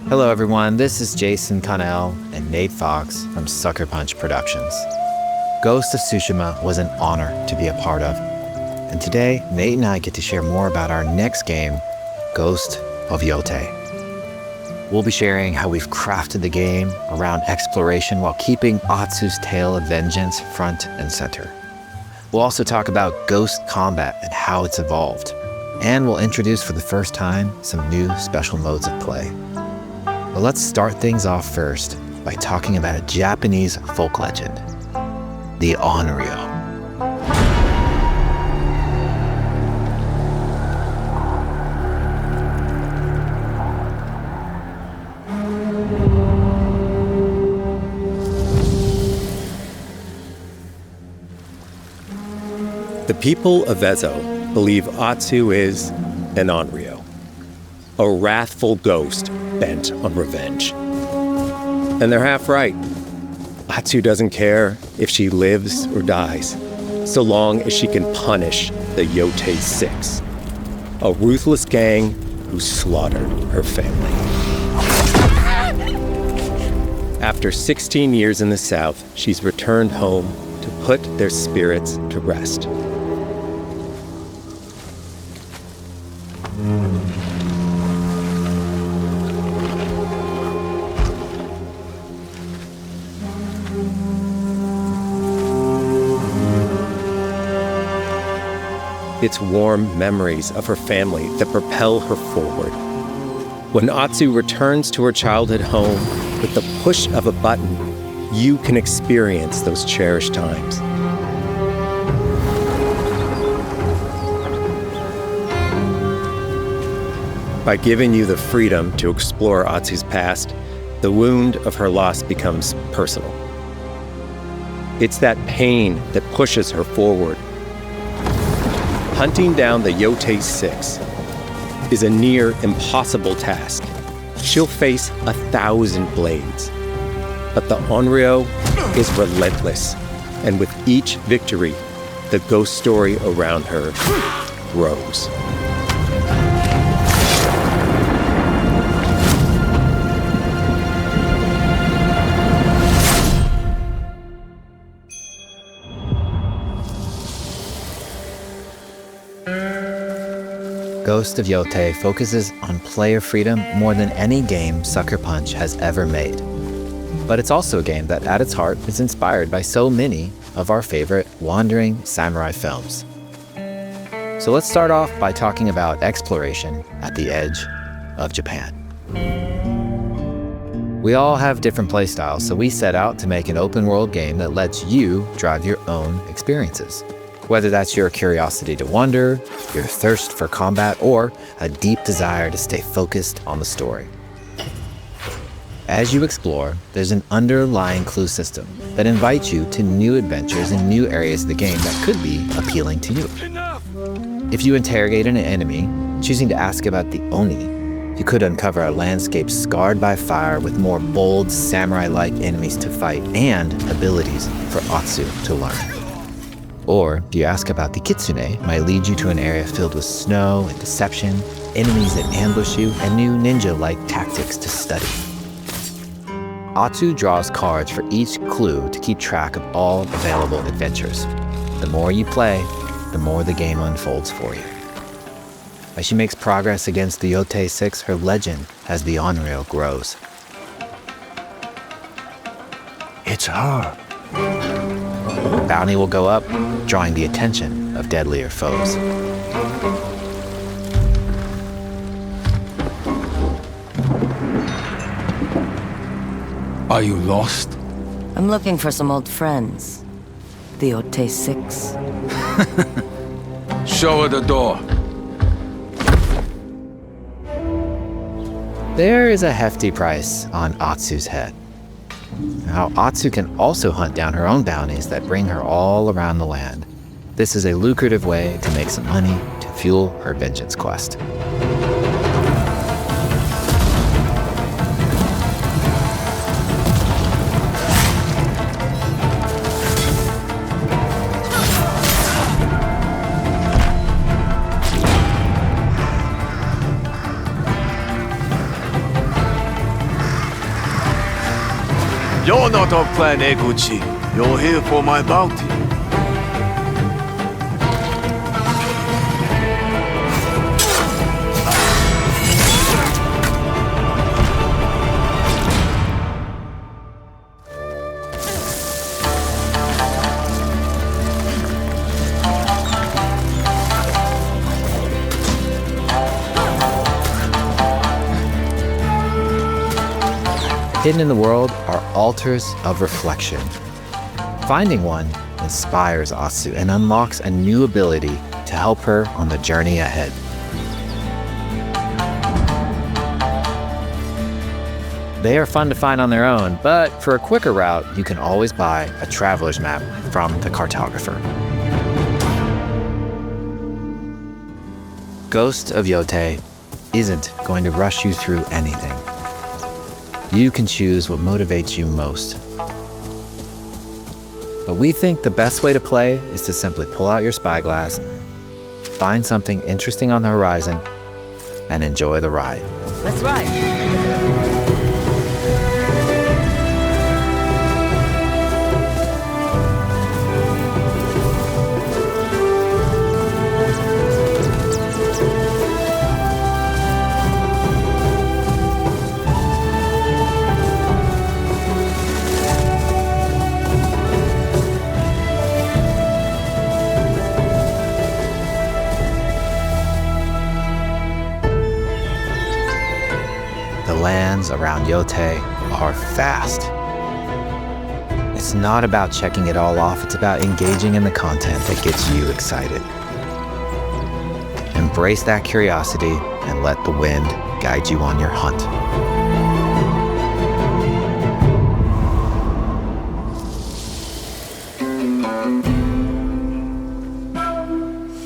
Hello everyone, this is Jason Connell and Nate Fox from Sucker Punch Productions. Ghost of Tsushima was an honor to be a part of. And today, Nate and I get to share more about our next game, Ghost of Yōtei. We'll be sharing how we've crafted the game around exploration while keeping Atsu's tale of vengeance front and center. We'll also talk about ghost combat and how it's evolved. And we'll introduce for the first time some new special modes of play. But let's start things off first by talking about a Japanese folk legend, the Onryo. The people of Ezo believe Atsu is an Onryo, a wrathful ghost bent on revenge. And they're half right. Atsu doesn't care if she lives or dies, so long as she can punish the Yotei 6, a ruthless gang who slaughtered her family. After 16 years in the South, she's returned home to put their spirits to rest. It's warm memories of her family that propel her forward. When Atsu returns to her childhood home, with the push of a button, you can experience those cherished times. By giving you the freedom to explore Atsu's past, the wound of her loss becomes personal. It's that pain that pushes her forward. Hunting down the Yotei 6 is a near impossible task. She'll face 1,000 blades. But the Onryo is relentless, and with each victory, the ghost story around her grows. Ghost of Yōtei focuses on player freedom more than any game Sucker Punch has ever made. But it's also a game that at its heart is inspired by so many of our favorite wandering samurai films. So let's start off by talking about exploration at the edge of Japan. We all have different playstyles, so we set out to make an open world game that lets you drive your own experiences. Whether that's your curiosity to wonder, your thirst for combat, or a deep desire to stay focused on the story. As you explore, there's an underlying clue system that invites you to new adventures in new areas of the game that could be appealing to you. If you interrogate an enemy, choosing to ask about the Oni, you could uncover a landscape scarred by fire with more bold, samurai-like enemies to fight and abilities for Atsu to learn. Or if you ask about the Kitsune, it might lead you to an area filled with snow and deception, enemies that ambush you, and new ninja-like tactics to study. Atsu draws cards for each clue to keep track of all available adventures. The more you play, the more the game unfolds for you. As she makes progress against the Yotei 6, her legend as the Onryo grows. It's her. Bounty will go up, drawing the attention of deadlier foes. Are you lost? I'm looking for some old friends. The Yotei 6. Show her the door. There is a hefty price on Atsu's head. Now, Atsu can also hunt down her own bounties that bring her all around the land. This is a lucrative way to make some money to fuel her vengeance quest. You're not of Clan Eguchi. You're here for my bounty. Hidden in the world are altars of reflection. Finding one inspires Atsu and unlocks a new ability to help her on the journey ahead. They are fun to find on their own, but for a quicker route, you can always buy a traveler's map from the cartographer. Ghost of Yotei isn't going to rush you through anything. You can choose what motivates you most. But we think the best way to play is to simply pull out your spyglass, find something interesting on the horizon, and enjoy the ride. Let's ride. The lands around Yotei are fast. It's not about checking it all off, it's about engaging in the content that gets you excited. Embrace that curiosity and let the wind guide you on your hunt.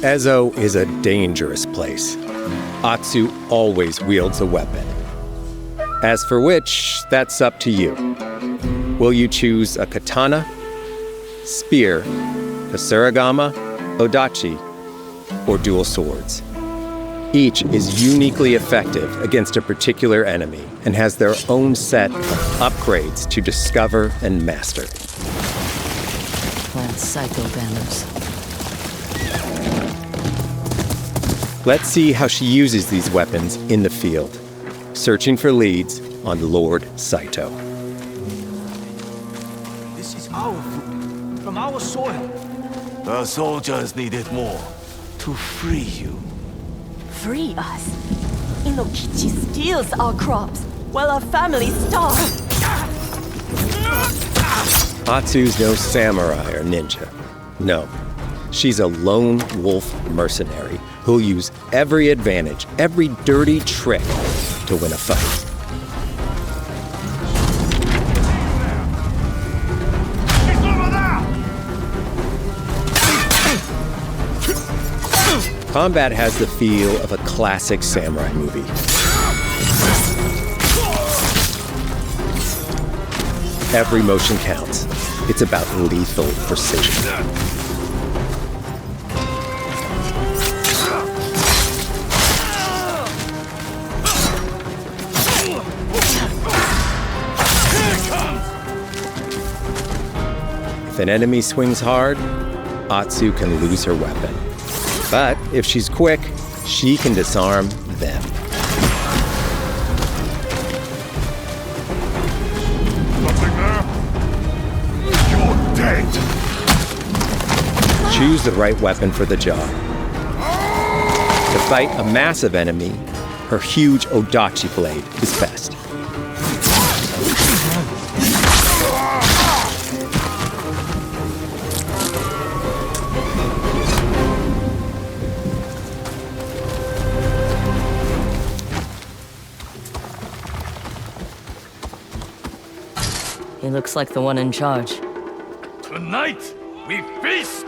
Ezo is a dangerous place. Atsu always wields a weapon. As for which, that's up to you. Will you choose a katana, spear, kasuragama, odachi, or dual swords? Each is uniquely effective against a particular enemy and has their own set of upgrades to discover and master. Plant psycho banners. Let's see how she uses these weapons in the field. Searching for leads on Lord Saito. This is our food, from our soil. The soldiers needed more to free you. Free us? Inokichi steals our crops, while our families starve. Atsu's no samurai or ninja. No, she's a lone wolf mercenary who'll use every advantage, every dirty trick to win a fight. Combat has the feel of a classic samurai movie. Every motion counts. It's about lethal precision. If an enemy swings hard, Atsu can lose her weapon. But if she's quick, she can disarm them. Something there? You're dead! Choose the right weapon for the job. To fight a massive enemy, her huge odachi blade is best. He looks like the one in charge. Tonight, we feast!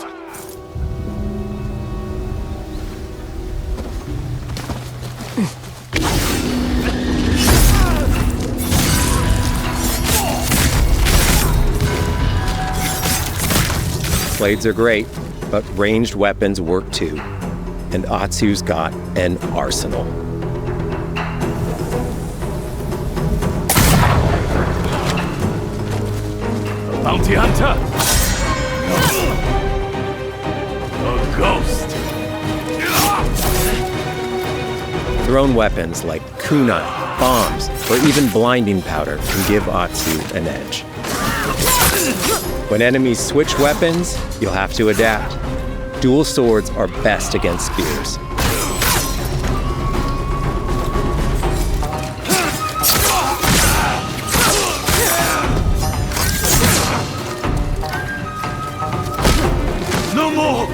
Blades are great, but ranged weapons work too. And Atsu's got an arsenal. Bounty hunter! A ghost! Thrown weapons like kunai, bombs, or even blinding powder can give Atsu an edge. When enemies switch weapons, you'll have to adapt. Dual swords are best against spears. No more!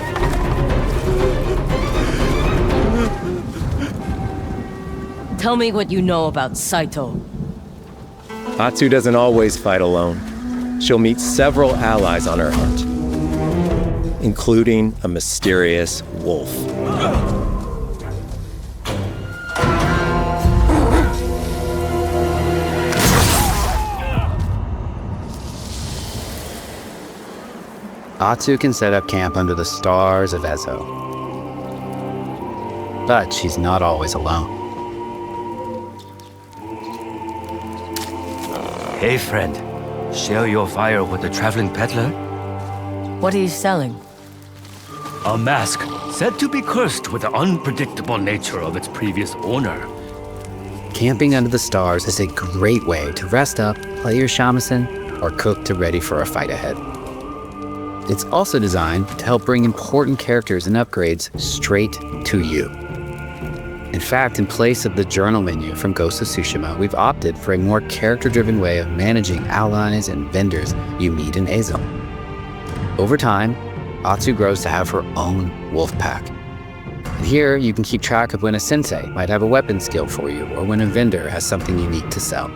Tell me what you know about Saito. Atsu doesn't always fight alone. She'll meet several allies on her hunt, including a mysterious wolf. Atsu can set up camp under the stars of Ezo. But she's not always alone. Hey, friend. Share your fire with the traveling peddler? What are you selling? A mask said to be cursed with the unpredictable nature of its previous owner. Camping under the stars is a great way to rest up, play your shamisen, or cook to ready for a fight ahead. It's also designed to help bring important characters and upgrades straight to you. In fact, in place of the journal menu from Ghost of Tsushima, we've opted for a more character-driven way of managing allies and vendors you meet in Ezo. Over time, Atsu grows to have her own wolf pack. And here, you can keep track of when a sensei might have a weapon skill for you, or when a vendor has something unique to sell.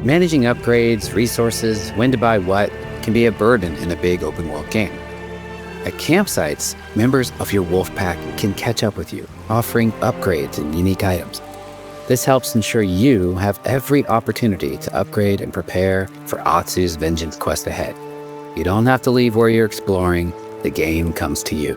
Managing upgrades, resources, when to buy what, can be a burden in a big open-world game. At campsites, members of your wolf pack can catch up with you, offering upgrades and unique items. This helps ensure you have every opportunity to upgrade and prepare for Atsu's vengeance quest ahead. You don't have to leave where you're exploring, the game comes to you.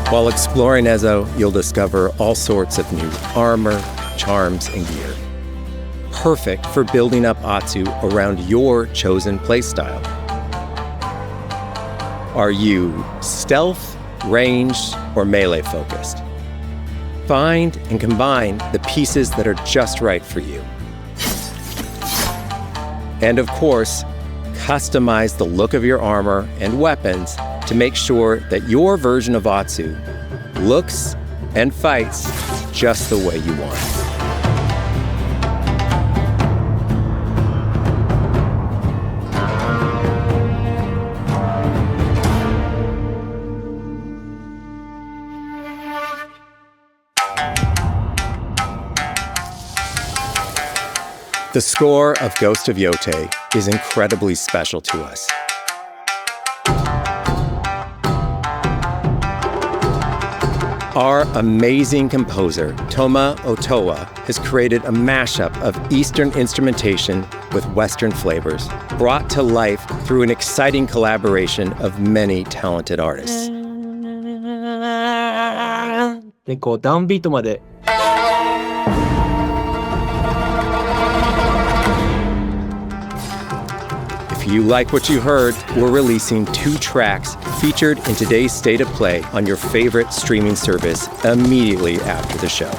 While exploring Ezo, you'll discover all sorts of new armor, charms, and gear. Perfect for building up Atsu around your chosen playstyle. Are you stealth, ranged, or melee focused? Find and combine the pieces that are just right for you. And of course, customize the look of your armor and weapons to make sure that your version of Atsu looks and fights just the way you want. The score of Ghost of Yotei is incredibly special to us. Our amazing composer, Toma Otoa, has created a mashup of Eastern instrumentation with Western flavors, brought to life through an exciting collaboration of many talented artists. でこうダウンビートまで If you like what you heard, we're releasing 2 tracks featured in today's State of Play on your favorite streaming service immediately after the show.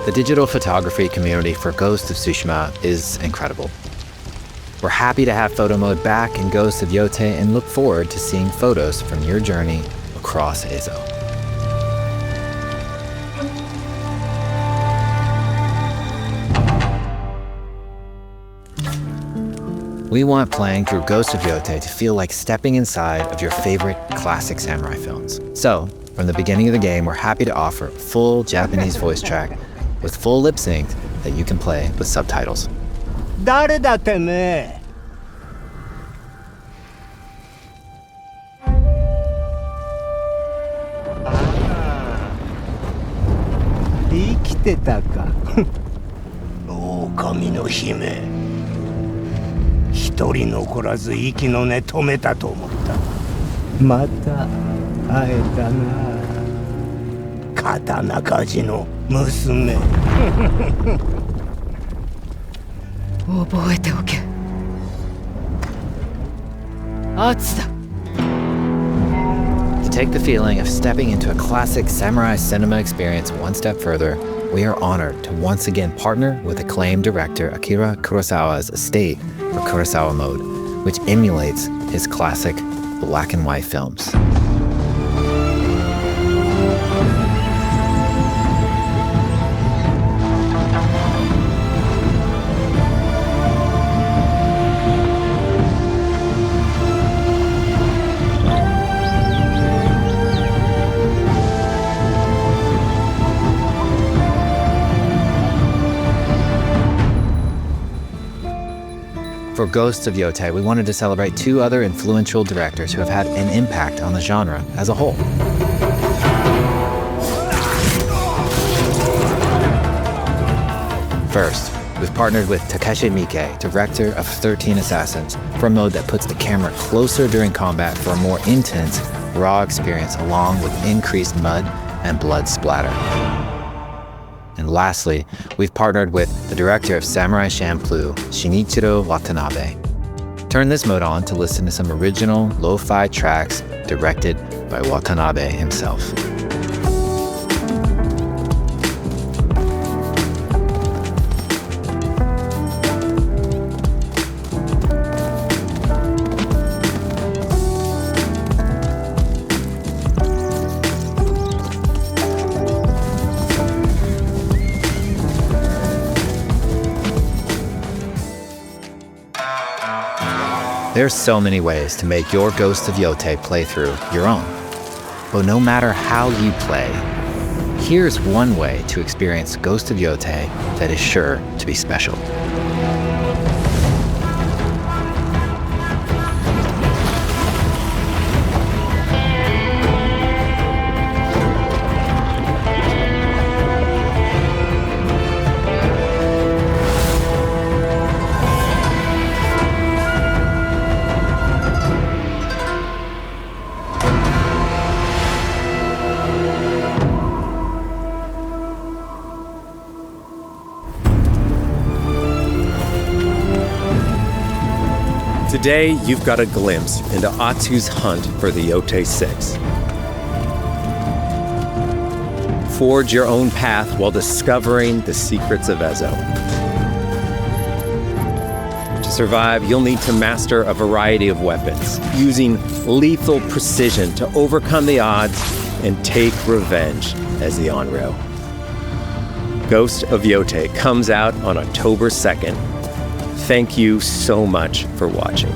The digital photography community for Ghost of Tsushima is incredible. We're happy to have photo mode back in Ghost of Yotei and look forward to seeing photos from your journey across Ezo. We want playing through Ghost of Yotei to feel like stepping inside of your favorite classic samurai films. So, from the beginning of the game, we're happy to offer a full Japanese voice track with full lip sync that you can play with subtitles. 誰だてめえ 生きてたか。狼の姫。一人残らず息の根止めたと思った。また会えたな。刀鍛冶の娘。覚えておけ。アツだ。To take the feeling of stepping into a classic samurai cinema experience one step further, we are honored to once again partner with acclaimed director Akira Kurosawa's estate for Kurosawa Mode, which emulates his classic black and white films. For Ghost of Yotei, we wanted to celebrate two other influential directors who have had an impact on the genre as a whole. First, we've partnered with Takeshi Miike, director of 13 Assassins, for a mode that puts the camera closer during combat for a more intense, raw experience along with increased mud and blood splatter. And lastly, we've partnered with the director of Samurai Champloo, Shinichiro Watanabe. Turn this mode on to listen to some original lo-fi tracks directed by Watanabe himself. There are so many ways to make your Ghost of Yotei playthrough your own. But no matter how you play, here's one way to experience Ghost of Yotei that is sure to be special. Today, you've got a glimpse into Atsu's hunt for the Yotei 6. Forge your own path while discovering the secrets of Ezo. To survive, you'll need to master a variety of weapons, using lethal precision to overcome the odds and take revenge as the Onryo. Ghost of Yotei comes out on October 2nd. Thank you so much for watching.